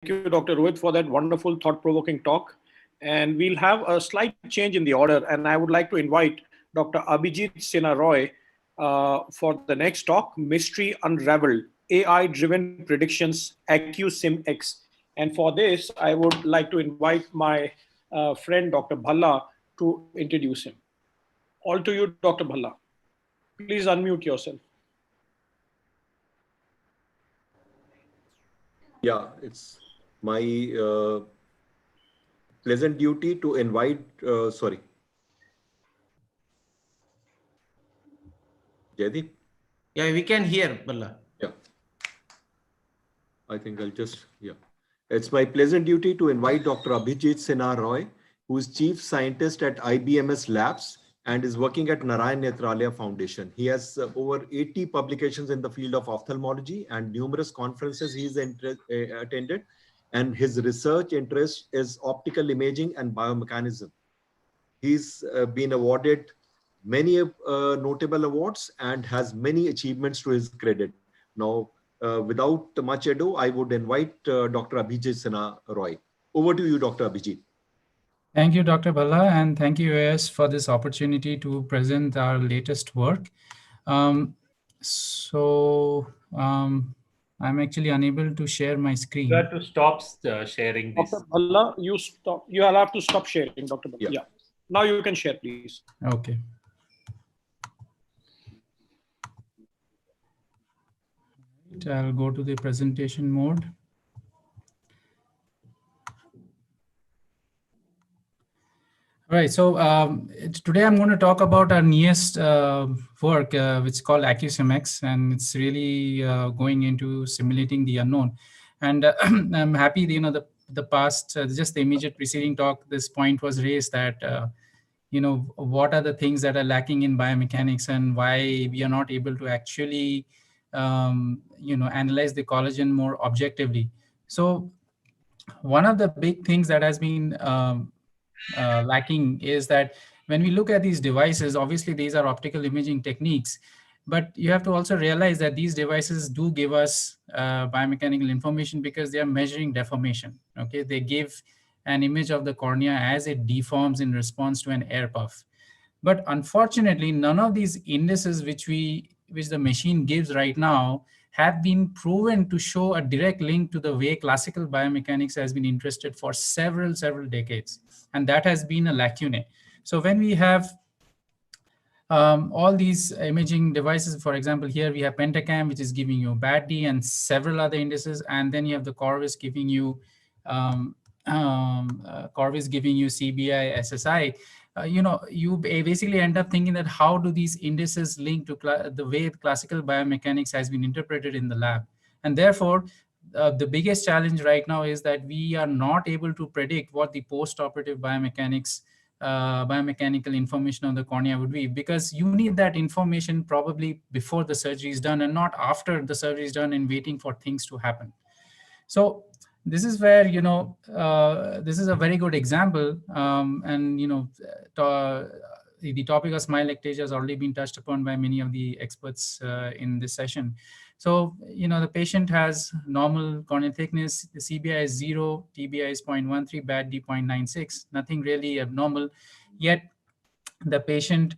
you, Dr. Rohit, for that wonderful, thought-provoking talk. And we'll have a slight change in the order. And I would like to invite Dr. Abhijit Sinha Roy for the next talk, Mystery Unraveled, AI-driven predictions, AccuSimX. And for this, I would like to invite my friend, Dr. Bhalla, to introduce him. All to you, Dr. Bhalla. Please unmute yourself. Yeah, it's my pleasant duty to invite, sorry, Jaideep? Yeah, we can hear, Balla. Yeah, I think I'll just, yeah. It's my pleasant duty to invite Dr. Abhijit Sinha Roy, who is Chief Scientist at IBMS Labs and is working at Narayan Netralaya Foundation. He has over 80 publications in the field of ophthalmology and numerous conferences he's attended. And his research interest is optical imaging and biomechanism. He's been awarded many notable awards and has many achievements to his credit. Now, without much ado, I would invite Dr. Abhijit Sinha Roy. Over to you, Dr. Abhijit. Thank you, Dr. Bhalla, and thank you, AS, for this opportunity to present our latest work. I'm actually unable to share my screen. You have to stop sharing this. Dr. Bhalla, you have to stop sharing, Dr. Bhalla. Yeah. Now you can share, please. Okay. I'll go to the presentation mode. All right, so today I'm going to talk about our newest work, which is called AccuSimX, and it's really going into simulating the unknown. And I'm happy, the past, just the immediate preceding talk, this point was raised that, what are the things that are lacking in biomechanics and why we are not able to actually, analyze the collagen more objectively. So one of the big things that has been lacking is that when we look at these devices, obviously these are optical imaging techniques, but you have to also realize that these devices do give us biomechanical information because they are measuring deformation. Okay, they give an image of the cornea as it deforms in response to an air puff. But unfortunately, none of these indices which the machine gives right now have been proven to show a direct link to the way classical biomechanics has been interested for several decades. And that has been a lacune. So when we have all these imaging devices, for example, here we have Pentacam, which is giving you BAD-D and several other indices. And then you have the Corvus giving you CBI, SSI. You basically end up thinking that how do these indices link to the way classical biomechanics has been interpreted in the lab? And therefore, the biggest challenge right now is that we are not able to predict what the post-operative biomechanical information on the cornea would be, because you need that information probably before the surgery is done and not after the surgery is done and waiting for things to happen. So this is where, this is a very good example. The topic of smile ectasia has already been touched upon by many of the experts in this session. So, the patient has normal corneal thickness, the CBI is 0, TBI is 0.13, BAD-D 0.96, nothing really abnormal. Yet the patient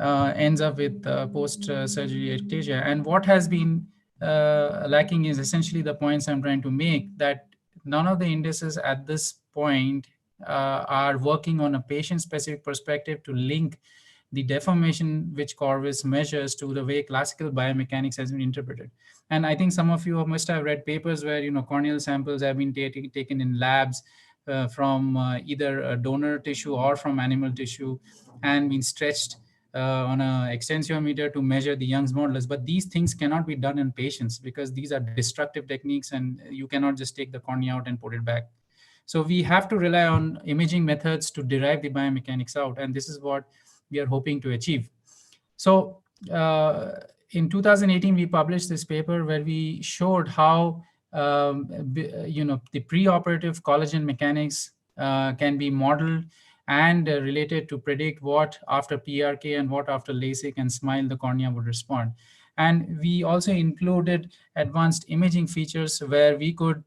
ends up with post-surgery ectasia. And what has been lacking is essentially the points I'm trying to make, that none of the indices at this point are working on a patient-specific perspective to link the deformation which Corvus measures to the way classical biomechanics has been interpreted. And I think some of you must have read papers where corneal samples have been taken in labs from either donor tissue or from animal tissue and been stretched on an extensiometer to measure the Young's modulus. But these things cannot be done in patients because these are destructive techniques and you cannot just take the cornea out and put it back. So we have to rely on imaging methods to derive the biomechanics out, and this is what we are hoping to achieve. So in 2018, we published this paper where we showed how the preoperative collagen mechanics can be modeled and related to predict what after PRK and what after LASIK and SMILE the cornea would respond. And we also included advanced imaging features where we could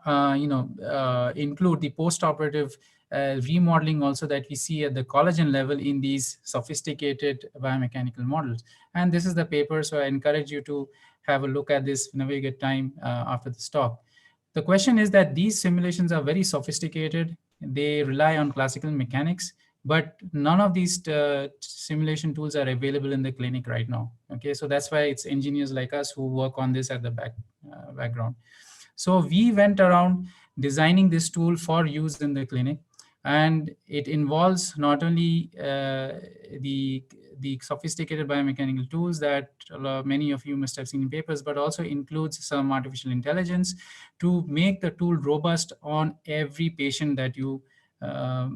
include the post-operative remodeling also that we see at the collagen level in these sophisticated biomechanical models. And this is the paper, so I encourage you to have a look at this whenever you get time after this talk. The question is that these simulations are very sophisticated. They rely on classical mechanics, but none of these simulation tools are available in the clinic right now. Okay, so that's why it's engineers like us who work on this at the background. So we went around designing this tool for use in the clinic, and it involves not only the sophisticated biomechanical tools that many of you must have seen in papers, but also includes some artificial intelligence to make the tool robust on every patient that you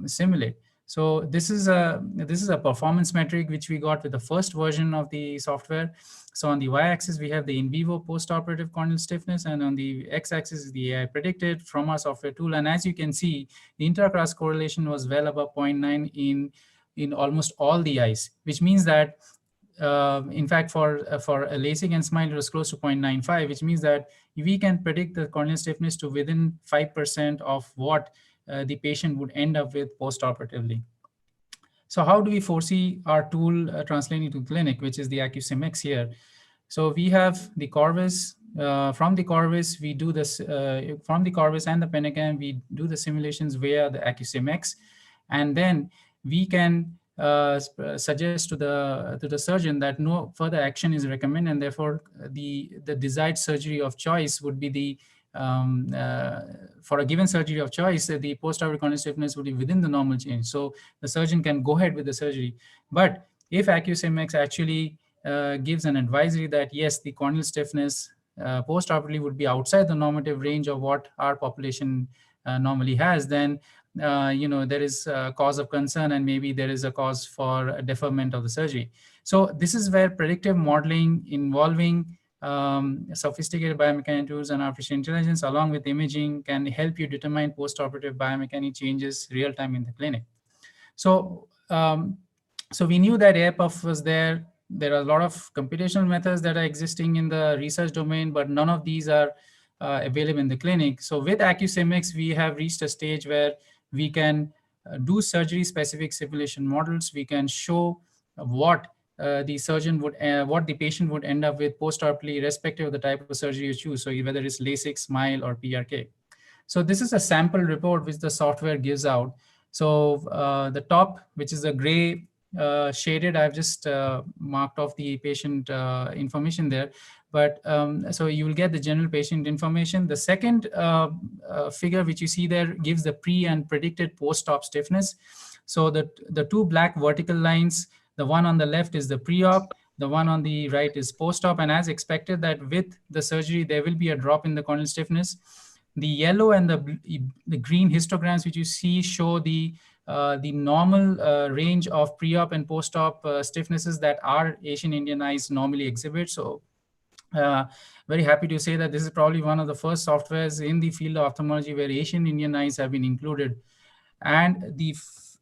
simulate. So this is a performance metric which we got with the first version of the software. So on the y-axis, we have the in vivo post-operative corneal stiffness, and on the x-axis is the AI predicted from our software tool. And as you can see, the intra-class correlation was well above 0.9 in almost all the eyes, which means that, in fact, for a LASIK and SMILE, it was close to 0.95, which means that we can predict the corneal stiffness to within 5% of what the patient would end up with post-operatively. So how do we foresee our tool translating to clinic, which is the AcuSim-X here? So we have the Corvus. From the Corvus, we do this, from the Corvus and the Pentacam, we do the simulations via the AcuSim-X. And then we can suggest to the surgeon that no further action is recommended, and therefore the desired surgery of choice would be the for a given surgery of choice, the post-operative corneal stiffness would be within the normal change. So the surgeon can go ahead with the surgery. But if AcuSim-X actually gives an advisory that yes, the corneal stiffness post-operatively would be outside the normative range of what our population normally has, then there is a cause of concern, and maybe there is a cause for a deferment of the surgery. So this is where predictive modeling involving sophisticated biomechanical tools and artificial intelligence along with imaging can help you determine post-operative biomechanical changes real time in the clinic. So, so we knew that AirPuff was there. There are a lot of computational methods that are existing in the research domain, but none of these are available in the clinic. So with AcuSim-X, we have reached a stage where we can do surgery-specific simulation models. We can show what the surgeon would, what the patient would end up with post-operatively, irrespective of the type of surgery you choose. So whether it's LASIK, SMILE, or PRK. So this is a sample report which the software gives out. So the top, which is the gray shaded, I've just marked off the patient information there. But so you will get the general patient information. The second figure which you see there gives the pre and predicted post-op stiffness. So the two black vertical lines, the one on the left is the pre-op, the one on the right is post-op. And as expected that with the surgery, there will be a drop in the corneal stiffness. The yellow and the green histograms which you see show the normal range of pre-op and post-op stiffnesses that our Asian Indian eyes normally exhibit. So very happy to say that this is probably one of the first softwares in the field of ophthalmology where Asian Indian eyes have been included. And the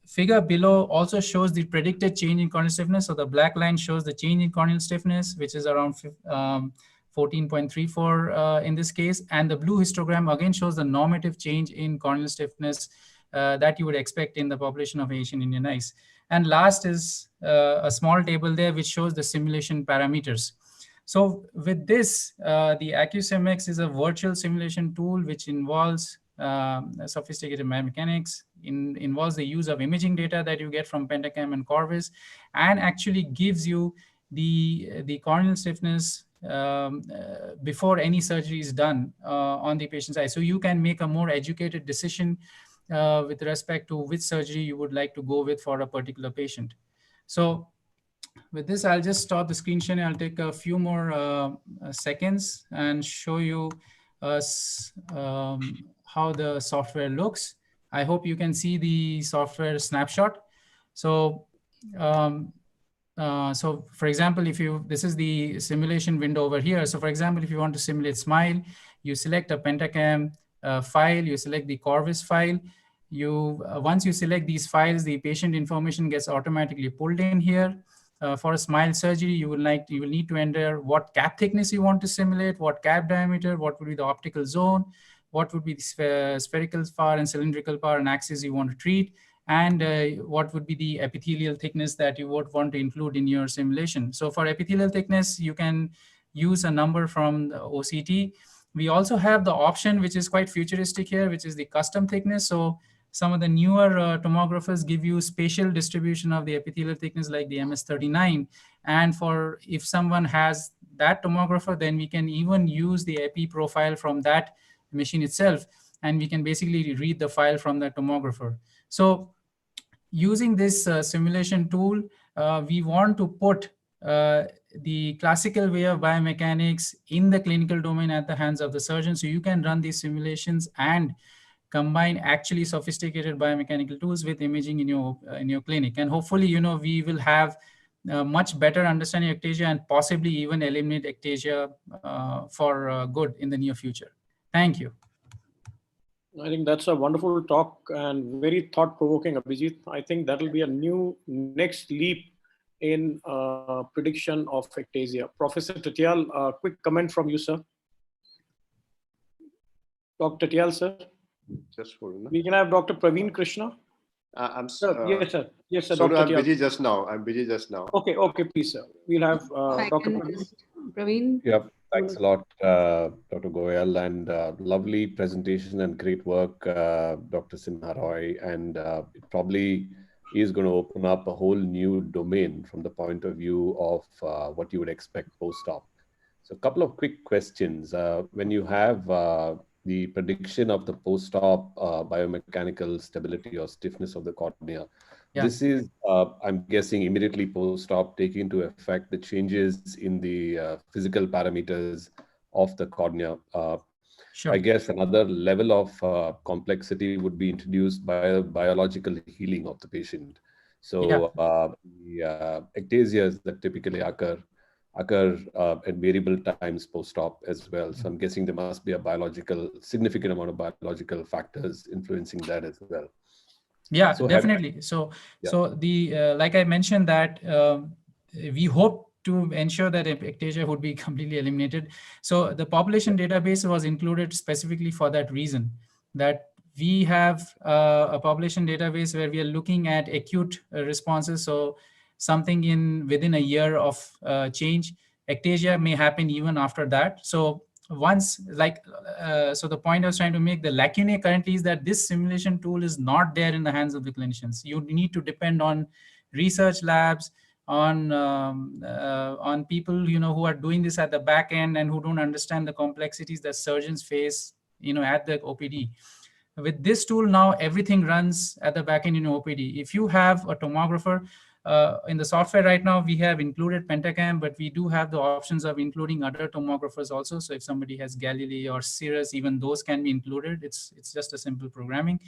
figure below also shows the predicted change in corneal stiffness. So the black line shows the change in corneal stiffness, which is around 14.34 in this case. And the blue histogram again shows the normative change in corneal stiffness that you would expect in the population of Asian Indian eyes. And last is a small table there which shows the simulation parameters. So with this, the AcuSim-X is a virtual simulation tool which involves sophisticated biomechanics, involves the use of imaging data that you get from Pentacam and Corvus, and actually gives you the corneal stiffness before any surgery is done on the patient's eye. So you can make a more educated decision with respect to which surgery you would like to go with for a particular patient. So with this, I'll just stop the screen sharing. I'll take a few more seconds and show you how the software looks. I hope you can see the software snapshot. So, so for example, this is the simulation window over here. So for example, if you want to simulate SMILE, you select a Pentacam file, you select the Corvus file. Once you select these files, the patient information gets automatically pulled in here. For a SMILE surgery, you will need to enter what cap thickness you want to simulate, what cap diameter, what would be the optical zone, what would be the spherical power and cylindrical power and axis you want to treat, and what would be the epithelial thickness that you would want to include in your simulation. So for epithelial thickness, you can use a number from the OCT. We also have the option, which is quite futuristic here, which is the custom thickness. So some of the newer tomographers give you spatial distribution of the epithelial thickness like the MS39. And for if someone has that tomographer, then we can even use the epi profile from that machine itself, and we can basically read the file from the tomographer. So using this simulation tool, we want to put the classical way of biomechanics in the clinical domain at the hands of the surgeon. So you can run these simulations and combine actually sophisticated biomechanical tools with imaging in your clinic. And hopefully, we will have much better understanding of ectasia and possibly even eliminate ectasia for good in the near future. Thank you. I think that's a wonderful talk and very thought-provoking, Abhijit. I think that will be a new next leap in prediction of ectasia. Professor Tatyal, quick comment from you, sir. Dr. Tatyal, sir. Just hold on. We can have Dr. Praveen Krishna. I'm Yes, sir. Yes, sir. So Dr. I'm Tatyal. busy just now. I'm busy just now. Okay, please, sir. We'll have Dr. Praveen. Yeah, thanks a lot, Dr. Goyal, and lovely presentation and great work, Dr. Sinha Roy. And it probably is going to open up a whole new domain from the point of view of what you would expect post-op. So a couple of quick questions. When you have the prediction of the post-op biomechanical stability or stiffness of the cornea, this is, I'm guessing, immediately post-op taking into effect the changes in the physical parameters of the cornea. Sure. I guess another level of complexity would be introduced by biological healing of the patient. So the ectasias that typically occur at variable times post-op as well. So I'm guessing there must be a significant amount of biological factors influencing that as well. Yeah, So definitely. So the like I mentioned that we hope to ensure that ectasia would be completely eliminated. So the population database was included specifically for that reason, that we have a population database where we are looking at acute responses. So something within a year of change. Ectasia may happen even after that. So once, so the point I was trying to make, the lacunae currently is that this simulation tool is not there in the hands of the clinicians. You need to depend on research labs, on people who are doing this at the back end and who don't understand the complexities that surgeons face at the OPD. With this tool now, everything runs at the back end in OPD. If you have a tomographer, in the software right now, we have included Pentacam, but we do have the options of including other tomographers also. So if somebody has Galilei or Cirrus, even those can be included. It's just a simple programming.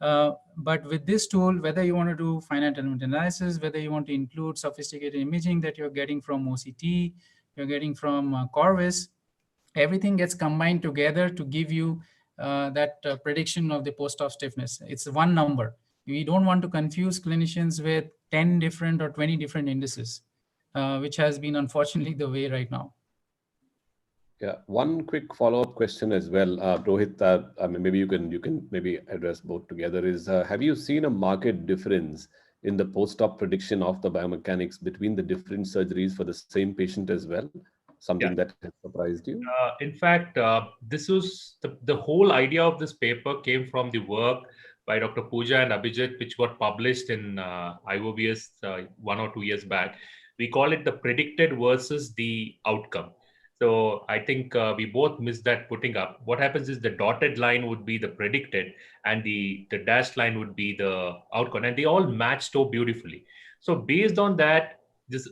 But with this tool, whether you want to do finite element analysis, whether you want to include sophisticated imaging that you're getting from OCT, you're getting from Corvus, everything gets combined together to give you that prediction of the post-op stiffness. It's one number. We don't want to confuse clinicians with 10 different or 20 different indices, which has been unfortunately the way right now. Yeah, one quick follow-up question as well, Rohit. I mean, maybe you can maybe address both together. Is have you seen a marked difference in the post-op prediction of the biomechanics between the different surgeries for the same patient as well? Something that has surprised you? In fact, this was the whole idea of this paper came from the work by Dr. Pooja and Abhijit, which got published in IOBS 1 or 2 years back. We call it the predicted versus the outcome. So I think we both missed that putting up. What happens is the dotted line would be the predicted and the dashed line would be the outcome, and they all match so beautifully. So based on that, this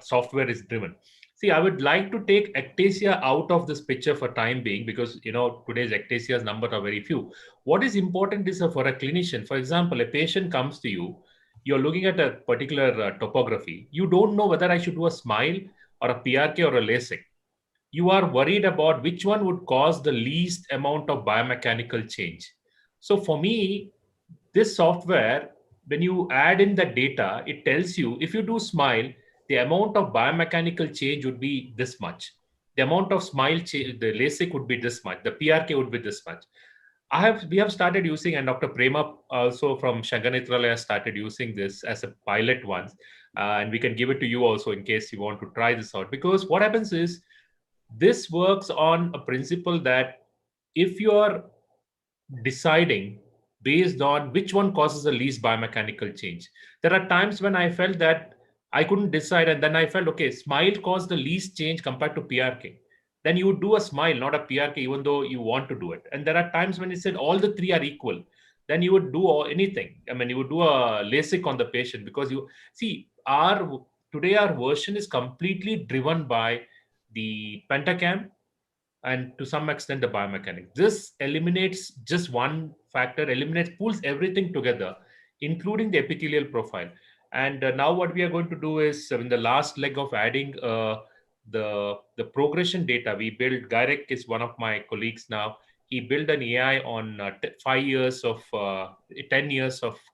software is driven. See, I would like to take ectasia out of this picture for time being, because today's ectasia's numbers are very few. What is important is for a clinician, for example, a patient comes to you, you're looking at a particular topography. You don't know whether I should do a smile or a PRK or a LASIK. You are worried about which one would cause the least amount of biomechanical change. So for me, this software, when you add in the data, it tells you if you do smile, the amount of biomechanical change would be this much. the amount of smile, the LASIK would be this much, the PRK would be this much. We have started using, and Dr. Prema also from Shankar has started using this as a pilot once. And we can give it to you also in case you want to try this out. Because what happens is, this works on a principle that if you're deciding based on which one causes the least biomechanical change. There are times when I felt that I couldn't decide, and then I felt, okay, smile caused the least change compared to PRK. Then you would do a smile, not a PRK, even though you want to do it. And there are times when you said all the three are equal, then you would do anything. I mean, you would do a LASIK on the patient, because you see, today our version is completely driven by the pentacam and to some extent the biomechanics. This eliminates just one factor, pulls everything together, including the epithelial profile. And now what we are going to do is, in the last leg of adding the progression data, we built, Gairek is one of my colleagues now, he built an AI on 10 years of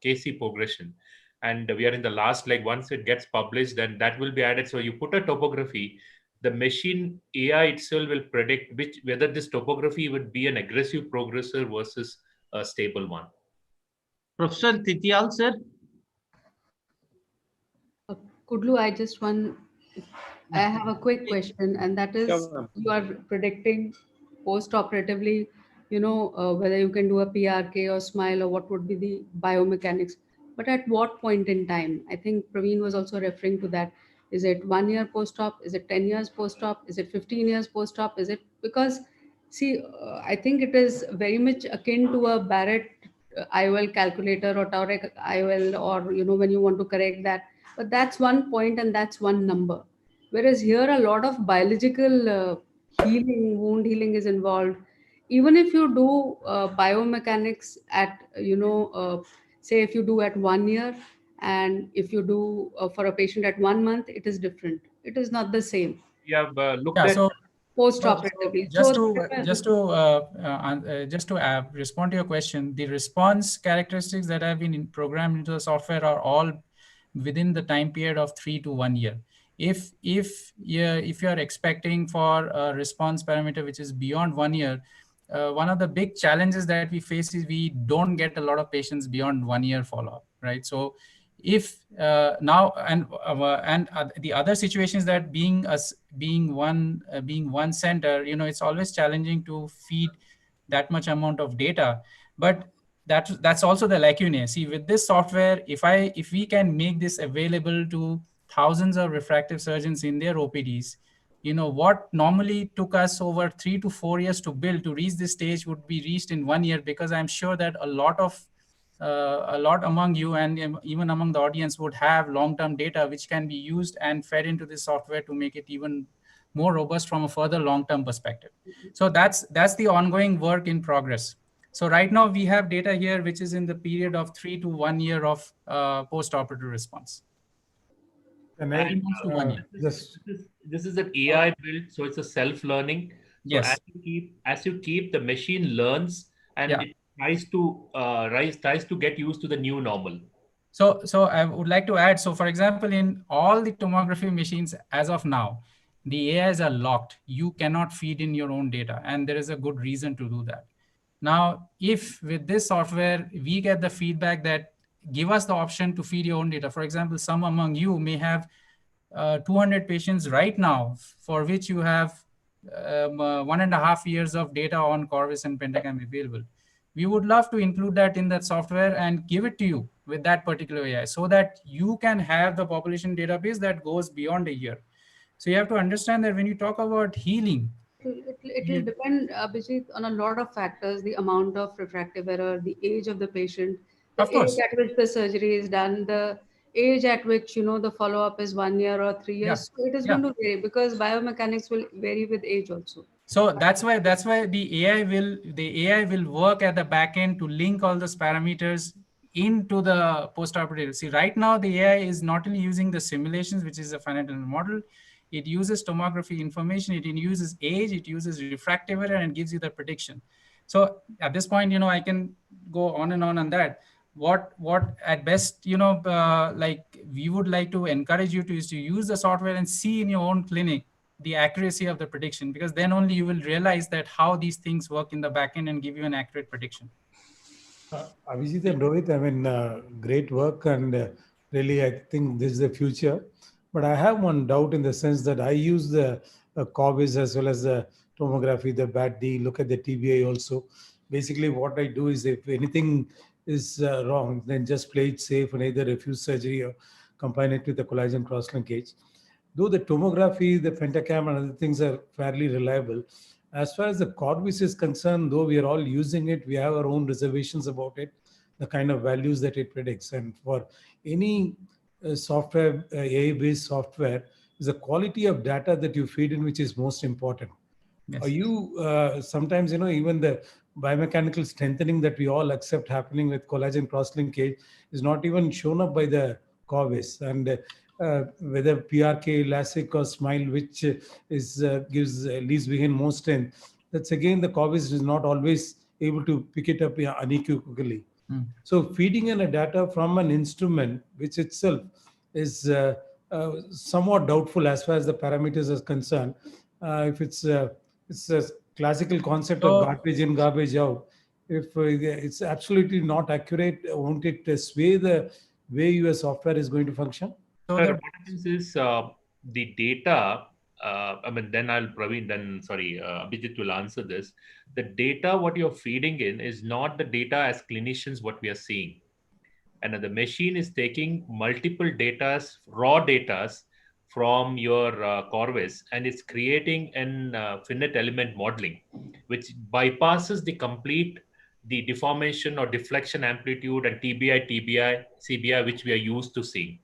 KC progression. And we are in the last leg. Once it gets published, then that will be added. So you put a topography, the machine AI itself will predict whether this topography would be an aggressive progressor versus a stable one. Professor Titiyal, sir. Kudlu, I have a quick question, and that is, you are predicting post-operatively, whether you can do a PRK or smile, or what would be the biomechanics. But at what point in time? I think Praveen was also referring to that. Is it 1 year post-op? Is it 10 years post-op? Is it 15 years post-op? Because, see, I think it is very much akin to a Barrett IOL calculator or Taurek IOL, or, when you want to correct that. But that's one point and that's one number. Whereas here, a lot of biological healing, wound healing is involved. Even if you do biomechanics at, say if you do at 1 year, and if you do for a patient at 1 month, it is different. It is not the same. We have looked at post-operatively. Just to respond to your question, the response characteristics that have been programmed into the software are all within the time period of 3 to 1 year. If you're expecting for a response parameter which is beyond 1 year, one of the big challenges that we face is we don't get a lot of patients beyond 1 year follow-up, right? So if now the other situation is that being one center, it's always challenging to feed that much amount of data, but that's also the lacunae. See, with this software, if we can make this available to thousands of refractive surgeons in their OPDs, what normally took us over 3 to 4 years to build, to reach this stage, would be reached in 1 year, because I'm sure that a lot among you and even among the audience would have long-term data which can be used and fed into this software to make it even more robust from a further long-term perspective. So that's the ongoing work in progress. So right now we have data here which is in the period of 3 to 1 year of post-operative response. And, this is an AI build, so it's a self-learning. So yes. As you keep, the machine learns, and it tries to get used to the new normal. So I would like to add, so for example, in all the tomography machines as of now, the AIs are locked. You cannot feed in your own data, and there is a good reason to do that. Now, if with this software, we get the feedback that give us the option to feed your own data. For example, some among you may have 200 patients right now for which you have 1.5 years of data on Corvus and Pentacam available. We would love to include that in that software and give it to you with that particular AI, so that you can have the population database that goes beyond a year. So you have to understand that when you talk about healing, it will depend, Abhijit, on a lot of factors: the amount of refractive error, the age of the patient, the age at which the surgery is done, the age at which the follow-up is 1 year or 3 years. So it is going to vary, because biomechanics will vary with age also. So that's why the AI will work at the back end to link all those parameters into the post-operative. See, right now the AI is not only using the simulations, which is a finite element model. It uses tomography information, it uses age, it uses refractive error, and gives you the prediction. So at this point, I can go on and on that. What at best, like we would like to encourage you to is to use the software and see in your own clinic the accuracy of the prediction, because then only you will realize that how these things work in the backend and give you an accurate prediction. Abhijit and Rohit, I mean, great work, and really, I think this is the future. But I have one doubt in the sense that I use the COBIS as well as the tomography, the BAT-D, look at the TBI also. Basically, what I do is if anything is wrong, then just play it safe and either refuse surgery or combine it with the collagen cross-linkage. Though the tomography, the Pentacam and other things are fairly reliable, as far as the CORBIS is concerned, though we are all using it, we have our own reservations about it, the kind of values that it predicts. And for any software, AI-based software, is the quality of data that you feed in which is most important. Yes. Are you, sometimes, even the biomechanical strengthening that we all accept happening with collagen cross-linkage is not even shown up by the COBIS. And whether PRK, LASIK or SMILE, which gives leaves behind more strength, that's again the COBIS is not always able to pick it up unequivocally. So feeding in a data from an instrument, which itself is somewhat doubtful as far as the parameters are concerned. If it's a classical concept of garbage in, garbage out, if it's absolutely not accurate, won't it sway the way your software is going to function? So what happens is the data, Abhijit will answer this. The data, what you're feeding in is not the data as clinicians, what we are seeing. And the machine is taking multiple datas, raw datas from your CORBIS, and it's creating an finite element modeling, which bypasses the deformation or deflection amplitude and TBI, CBI, which we are used to seeing.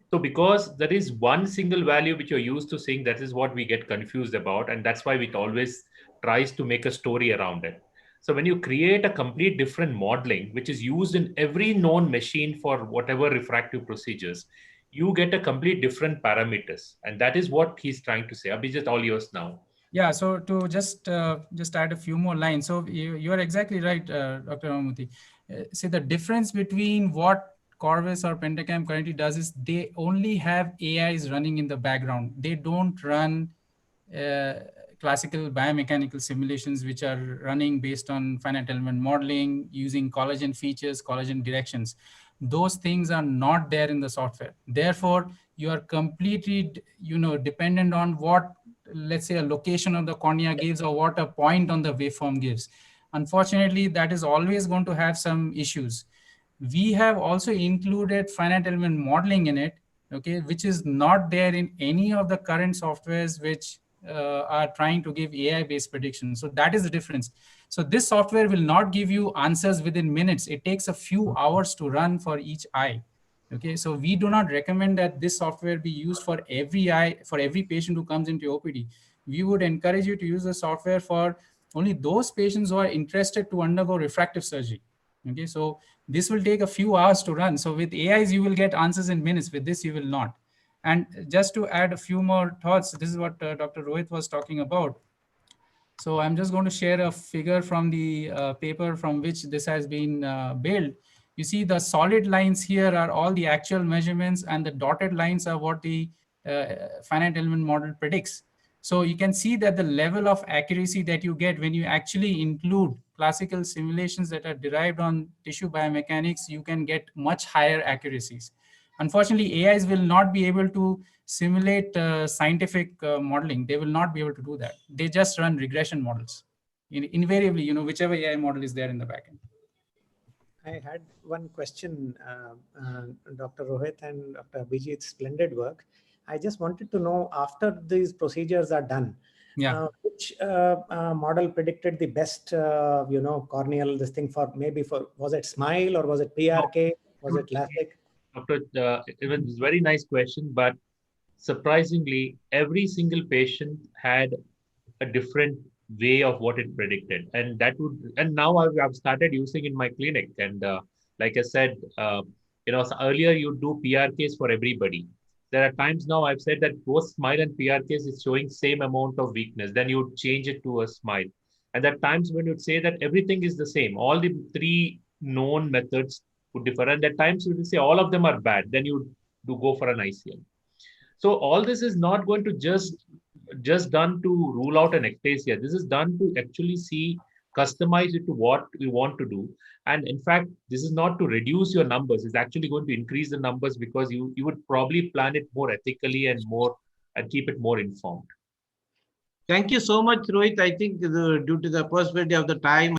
So because there is one single value which you're used to seeing, that is what we get confused about. And that's why it always tries to make a story around it. So when you create a complete different modeling, which is used in every known machine for whatever refractive procedures, you get a complete different parameters. And that is what he's trying to say. Abhijit, all yours now. Yeah, so to just add a few more lines. So you are exactly right, Dr. Ramamoorthy. See, the difference between what CORBIS or Pentacam currently does is they only have AIs running in the background. They don't run classical biomechanical simulations, which are running based on finite element modeling, using collagen features, collagen directions. Those things are not there in the software. Therefore, you are completely, dependent on what, let's say, a location of the cornea gives or what a point on the waveform gives. Unfortunately, that is always going to have some issues. We have also included finite element modeling in it, okay, which is not there in any of the current softwares which are trying to give AI-based predictions. So that is the difference. So this software will not give you answers within minutes. It takes a few hours to run for each eye. Okay, so we do not recommend that this software be used for every eye, for every patient who comes into OPD. We would encourage you to use the software for only those patients who are interested to undergo refractive surgery. Okay, so this will take a few hours to run. So with AIs, you will get answers in minutes. With this, you will not. And just to add a few more thoughts, this is what Dr. Rohit was talking about. So I'm just going to share a figure from the paper from which this has been built. You see the solid lines here are all the actual measurements, and the dotted lines are what the finite element model predicts. So you can see that the level of accuracy that you get when you actually include classical simulations that are derived on tissue biomechanics, you can get much higher accuracies. Unfortunately, AIs will not be able to simulate scientific modeling. They will not be able to do that. They just run regression models. Invariably, whichever AI model is there in the backend. I had one question, Dr. Rohit and Dr. Abhijit, splendid work. I just wanted to know, after these procedures are done, which model predicted the best, corneal, this thing was it SMILE or was it PRK? Was it LASIK? It was a very nice question, but surprisingly, every single patient had a different way of what it predicted, and now I've started using in my clinic. And like I said, earlier you do PRKs for everybody. There are times now I've said that both SMILE and PRKs is showing same amount of weakness. Then you change it to a SMILE. And there are times when you'd say that everything is the same. All the three known methods would differ. And there are times you would say all of them are bad. Then you do go for an ICL. So all this is not going to just just done to rule out an ectasia. This is done to actually see, customize it to what you want to do. And in fact, this is not to reduce your numbers. It's actually going to increase the numbers because you would probably plan it more ethically and keep it more informed. Thank you so much, Rohit. I think due to the possibility of the time,